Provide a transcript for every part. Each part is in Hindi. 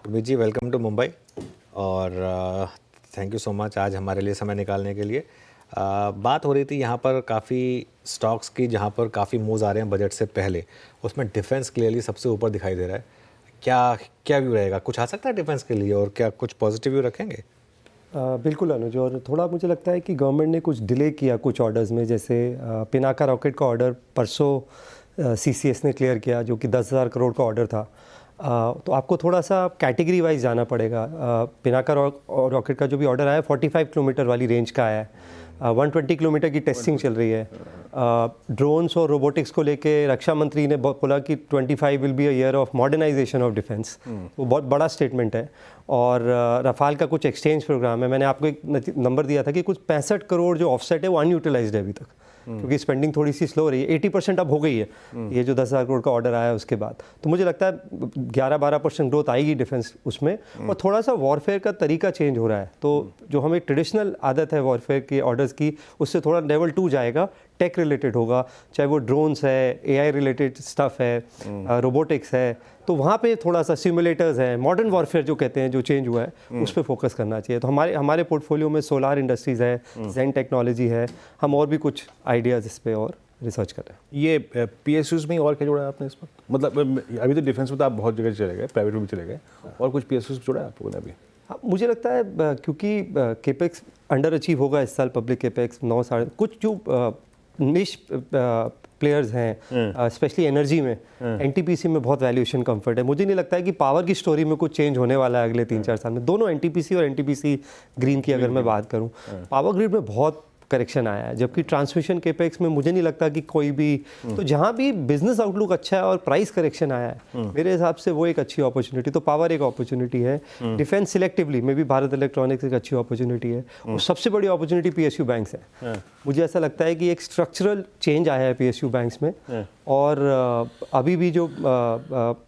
अमित जी, वेलकम टू मुंबई और थैंक यू सो मच आज हमारे लिए समय निकालने के लिए। बात हो रही थी यहाँ पर काफ़ी स्टॉक्स की जहाँ पर काफ़ी मूव्स आ रहे हैं बजट से पहले, उसमें डिफेंस क्लियरली सबसे ऊपर दिखाई दे रहा है। क्या क्या व्यू रहेगा? कुछ आ सकता है डिफेंस के लिए और क्या कुछ पॉजिटिव व्यू रखेंगे? बिल्कुल अनुज, और थोड़ा मुझे लगता है कि गवर्नमेंट ने कुछ डिले किया कुछ ऑर्डर्स में, जैसे पिनाका रॉकेट का ऑर्डर परसों सीसीएस ने क्लियर किया, जो कि 10,000 करोड़ का ऑर्डर था। तो आपको थोड़ा सा कैटेगरी वाइज जाना पड़ेगा। पिनाका रॉकेट का जो भी ऑर्डर आया 45 किलोमीटर वाली रेंज का आया है। 120 किलोमीटर की टेस्टिंग चल रही है। ड्रोन्स और रोबोटिक्स को लेके रक्षा मंत्री ने बोला कि 25 will be a year of modernisation of defence. वो बहुत बड़ा स्टेटमेंट है। और रफाल का कुछ एक्सचेंज प्रोग्राम है। मैंने आपको एक नंबर दिया था कि कुछ 65 करोड़ जो ऑफसेट है वो अनयूटिलाइज्ड है अभी तक, क्योंकि स्पेंडिंग थोड़ी सी स्लो रही है। 80% अब हो गई है ये जो 10,000 करोड़ का ऑर्डर आया है उसके बाद। तो मुझे लगता है 11-12% ग्रोथ आएगी डिफेंस उसमें। और थोड़ा सा वॉरफेयर का तरीका चेंज हो रहा है, तो जो हमें ट्रेडिशनल आदत है वॉरफेयर के ऑर्डर्स की, उससे थोड़ा लेवल 2 जाएगा। टेक रिलेटेड होगा, चाहे वो ड्रोन्स है, एआई रिलेटेड स्टफ है, रोबोटिक्स है, तो वहाँ पे थोड़ा सा सिमुलेटर्स है, मॉडर्न वॉरफेयर जो कहते हैं, जो चेंज हुआ है उस पर फोकस करना चाहिए। तो हमारे पोर्टफोलियो में सोलार इंडस्ट्रीज़ है, जेन टेक्नोलॉजी है, हम और भी कुछ आइडियाज़ इस पर और रिसर्च कर रहे हैं। ये पीएसयूज में और क्या जोड़ा है आपने इस वक्त? मतलब अभी तो डिफेंस में तो आप बहुत जगह चले गए, प्राइवेट में भी चले गए, और कुछ पीएसयूज जोड़ा है आप लोगों ने अभी? हाँ, मुझे लगता है क्योंकि केपेक्स अंडर अचीव होगा इस साल, पब्लिक केपेक्स 9 कुछ जो निश प्लेयर्स हैं स्पेशली एनर्जी में, एनटीपीसी में बहुत वैल्यूएशन कंफर्ट है। मुझे नहीं लगता है कि पावर की स्टोरी में कुछ चेंज होने वाला है अगले 3-4 साल में। दोनों एनटीपीसी और एनटीपीसी ग्रीन की अगर मैं बात करूं, पावर ग्रिड में बहुत करेक्शन आया है, जबकि ट्रांसमिशन केपेक्स में मुझे नहीं लगता कि कोई भी, तो जहां भी बिजनेस आउटलुक अच्छा है और प्राइस करेक्शन आया है, मेरे हिसाब से वो एक अच्छी अपॉर्चुनिटी। तो पावर एक अपॉर्चुनिटी है, डिफेंस सिलेक्टिवली में भी भारत इलेक्ट्रॉनिक्स एक अच्छी अपॉर्चुनिटी है, और सबसे बड़ी अपॉर्चुनिटी पीएसयू बैंक्स है। मुझे ऐसा लगता है कि एक स्ट्रक्चरल चेंज आया है पीएसयू बैंक्स में, और अभी भी जो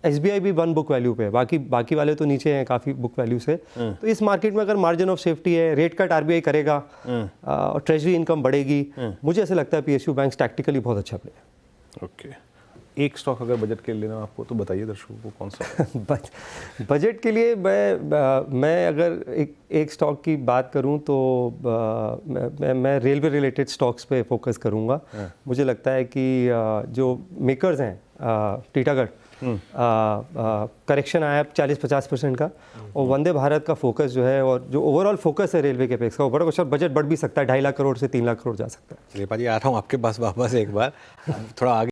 एसबीआई भी 1 बुक वैल्यू पे है, बाकी वाले तो नीचे हैं काफ़ी बुक वैल्यू से। तो इस मार्केट में अगर मार्जिन ऑफ सेफ्टी है, रेट कट आरबीआई करेगा और ट्रेजरी इनकम बढ़ेगी, मुझे ऐसा लगता है पीएसयू बैंक्स टैक्टिकली बहुत अच्छा प्ले है। ओके, एक स्टॉक अगर बजट के लिए लेना आपको तो बताइए दर्शकों को कौन सा? बजट के लिए मैं अगर एक स्टॉक की बात करूं तो मैं रेलवे रिलेटेड स्टॉक्स पे फोकस करूंगा। मुझे लगता है कि जो मेकर्स हैं, टीटागढ़, करेक्शन आया 40-50% का, और वंदे भारत का फोकस जो है, और जो ओवरऑल फोकस है रेलवे के पेक्स का, बड़ा कुछ बजट बढ़ भी सकता है, 2.5 लाख करोड़ से 3 लाख करोड़ जा सकता है। चलिए पाजी, आ रहा हूँ आपके पास वापस एक बार, थोड़ा आगे